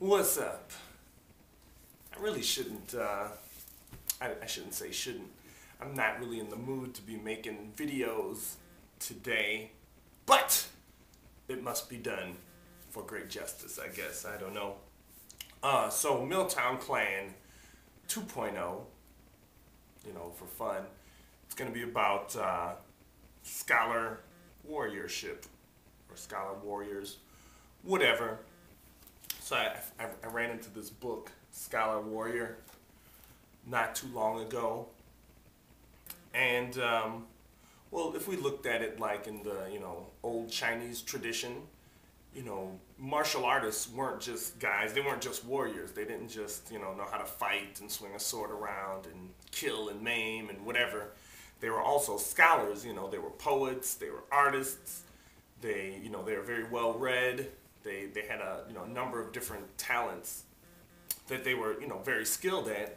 What's up? I really shouldn't, I shouldn't say shouldn't. I'm not really in the mood to be making videos today, but it must be done for great justice, I guess. I don't know. So MilTownKlan 2.0, for fun. It's going to be about scholar warriorship, or scholar warriors, whatever. So I ran into this book, Scholar Warrior, not too long ago. And, well, if we looked at it like in the, old Chinese tradition, martial artists weren't just guys, they weren't just warriors. They didn't just, know how to fight and swing a sword around and kill and maim and whatever. They were also scholars, they were poets, they were artists, they were very well read. They had a number of different talents that they were very skilled at,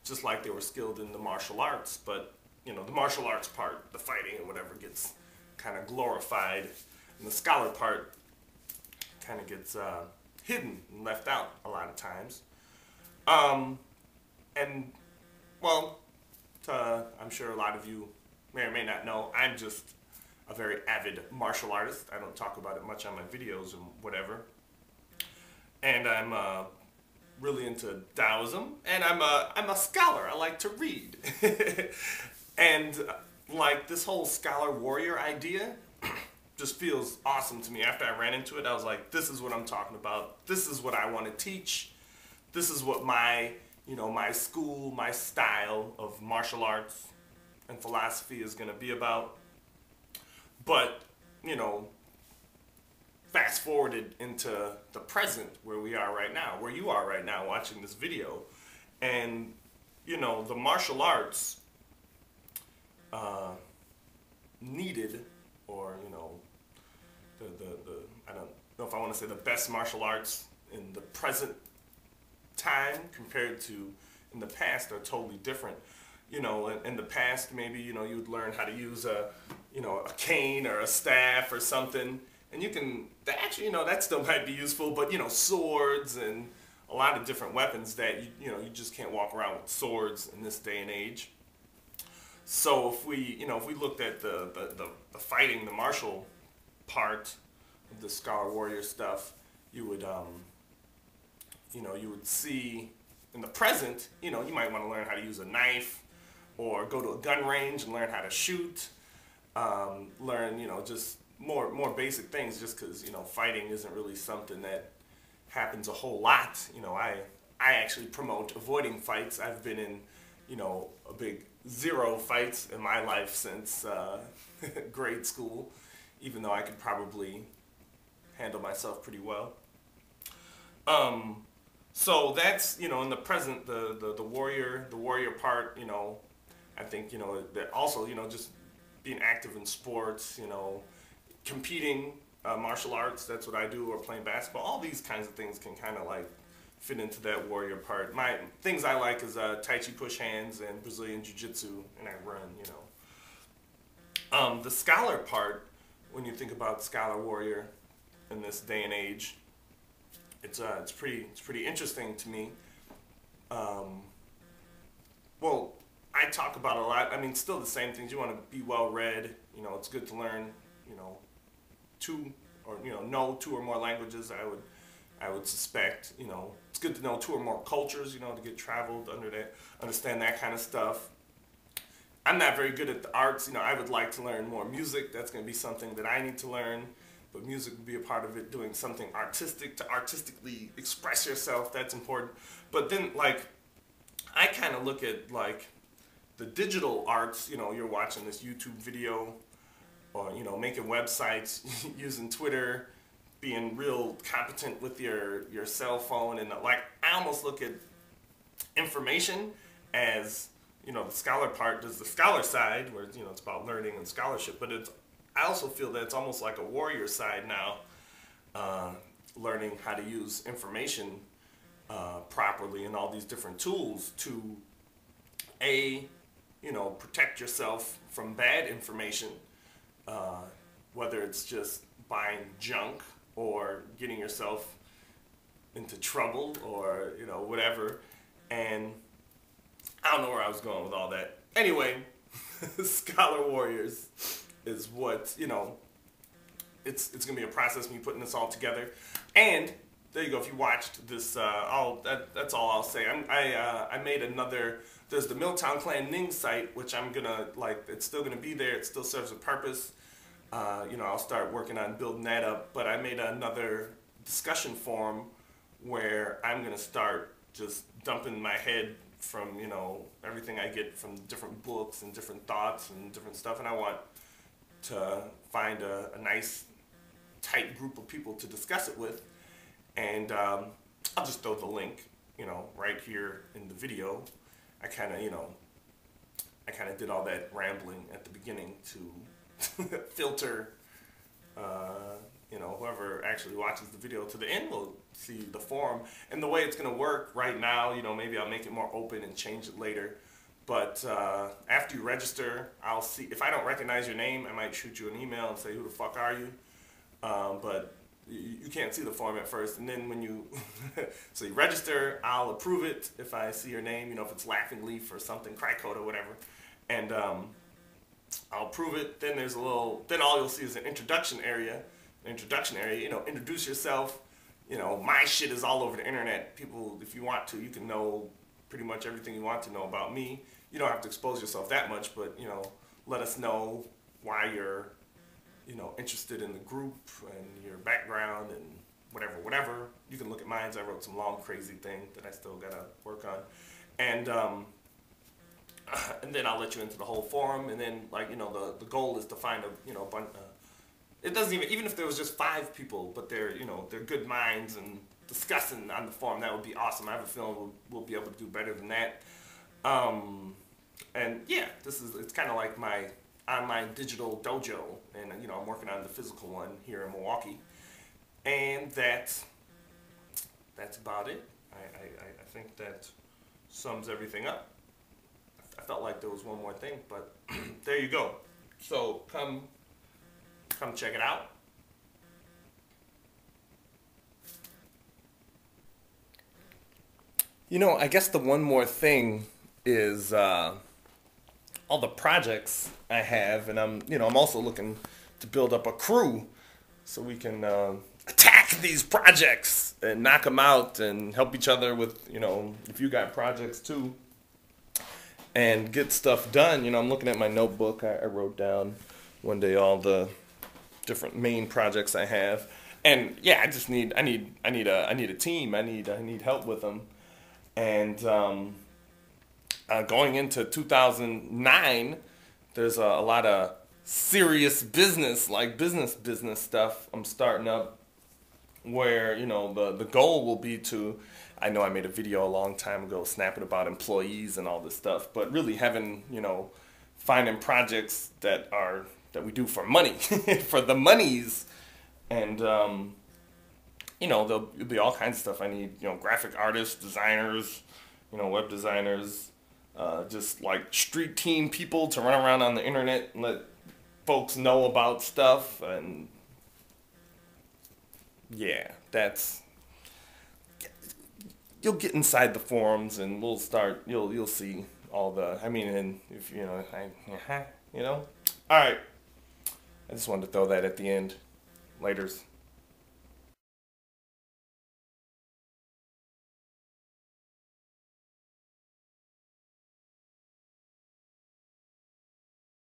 just like they were skilled in the martial arts. But the martial arts part, the fighting and whatever, gets kind of glorified, and the scholar part kind of gets hidden and left out a lot of times. And well, I'm sure a lot of you may or may not know, I'm just a very avid martial artist. I don't talk about it much on my videos and whatever. And I'm really into Taoism, and I'm a scholar. I like to read. And like this whole scholar warrior idea just feels awesome to me. After I ran into it, I was like, this is what I'm talking about. This is what I want to teach. This is what my my school, my style of martial arts and philosophy is going to be about. But, fast forwarded into the present, where we are right now, where you are right now watching this video. And, the martial arts needed, or, I don't know if I want to say the best martial arts in the present time compared to in the past are totally different. In the past, maybe, you would learn how to use a cane or a staff or something. And you can, actually, that still might be useful, but, swords and a lot of different weapons that, you just can't walk around with swords in this day and age. So if we looked at the fighting, the martial part of the scholar warrior stuff, you would, you would see in the present, you might want to learn how to use a knife, or go to a gun range and learn how to shoot, learn, just more basic things, just because, fighting isn't really something that happens a whole lot. I actually promote avoiding fights. I've been in, a big 0 fights in my life since grade school, even though I could probably handle myself pretty well. So that's, in the present, the warrior part, I think, that also, just being active in sports, competing, martial arts, that's what I do, or playing basketball. All these kinds of things can kind of like fit into that warrior part. My things I like is Tai Chi push hands and Brazilian Jiu-Jitsu, and I run, The scholar part, when you think about scholar warrior in this day and age, it's pretty interesting to me. Well, I talk about a lot. I mean, still the same things. You want to be well read. It's good to learn, know 2 or more languages. I would suspect. It's good to know 2 or more cultures. To get traveled understand that kind of stuff. I'm not very good at the arts. I would like to learn more music. That's going to be something that I need to learn. But music would be a part of it. Doing something artistic to artistically express yourself. That's important. But then, like, I kind of look at like the digital arts, you're watching this YouTube video, or, making websites, using Twitter, being real competent with your cell phone, and like, I almost look at information as, the scholar part is the scholar side, where, it's about learning and scholarship, but I also feel that it's almost like a warrior side now, learning how to use information properly and all these different tools to protect yourself from bad information, whether it's just buying junk or getting yourself into trouble or, you know, whatever. And I don't know where I was going with all that. Anyway, Scholar Warriors is what, you know, it's going to be a process me putting this all together. And there you go. If you watched this, that's all I'll say. I made another. There's the MilTownKlan Ning site, which I'm gonna like. It's still gonna be there. It still serves a purpose. You know, I'll start working on building that up. But I made another discussion forum where I'm gonna start just dumping my head from, you know, everything I get from different books and different thoughts and different stuff, and I want to find a nice tight group of people to discuss it with. And I'll just throw the link, you know, right here in the video. I kind of did all that rambling at the beginning to filter, you know, whoever actually watches the video to the end will see the forum. And the way it's going to work right now, you know, maybe I'll make it more open and change it later. But after you register, I'll see. If I don't recognize your name, I might shoot you an email and say, who the fuck are you? But you can't see the form at first, and then when you so you register, I'll approve it if I see your name, you know, if it's Laughing Leaf or something, Crycode or whatever, and I'll approve it. Then there's a little, then all you'll see is an introduction area, you know, introduce yourself. You know, my shit is all over the internet. People, if you want to, you can know pretty much everything you want to know about me. You don't have to expose yourself that much, but, you know, let us know why you're, you know, interested in the group and your background and whatever. You can look at mine. I wrote some long, crazy thing that I still gotta work on. And then I'll let you into the whole forum. And then, like, you know, the goal is to find a, you know, bunch, it doesn't even if there was just 5 people, but they're, you know, they're good minds and discussing on the forum, that would be awesome. I have a feeling we'll be able to do better than that. And yeah, it's kind of like my online digital dojo, and, you know, I'm working on the physical one here in Milwaukee, and that's about it. I think that sums everything up. I felt like there was one more thing, but there you go. So come check it out. You know, I guess the one more thing is all the projects I have, and I'm also looking to build up a crew so we can attack these projects and knock them out and help each other with, you know, if you got projects too, and get stuff done. You know, I'm looking at my notebook. I wrote down one day all the different main projects I have, and yeah, I need a team. I need help with them, and going into 2009, there's a lot of serious business, like business stuff I'm starting up, where, you know, the goal will be to, I know I made a video a long time ago snapping about employees and all this stuff, but really having, you know, finding projects that we do for money, for the monies, and you know, there'll be all kinds of stuff. I need, you know, graphic artists, designers, you know, web designers, just like street team people to run around on the internet and let folks know about stuff. And yeah, you'll get inside the forums and we'll start, you'll see all the, I mean, and if, you know, you know, all right. I just wanted to throw that at the end. Laters.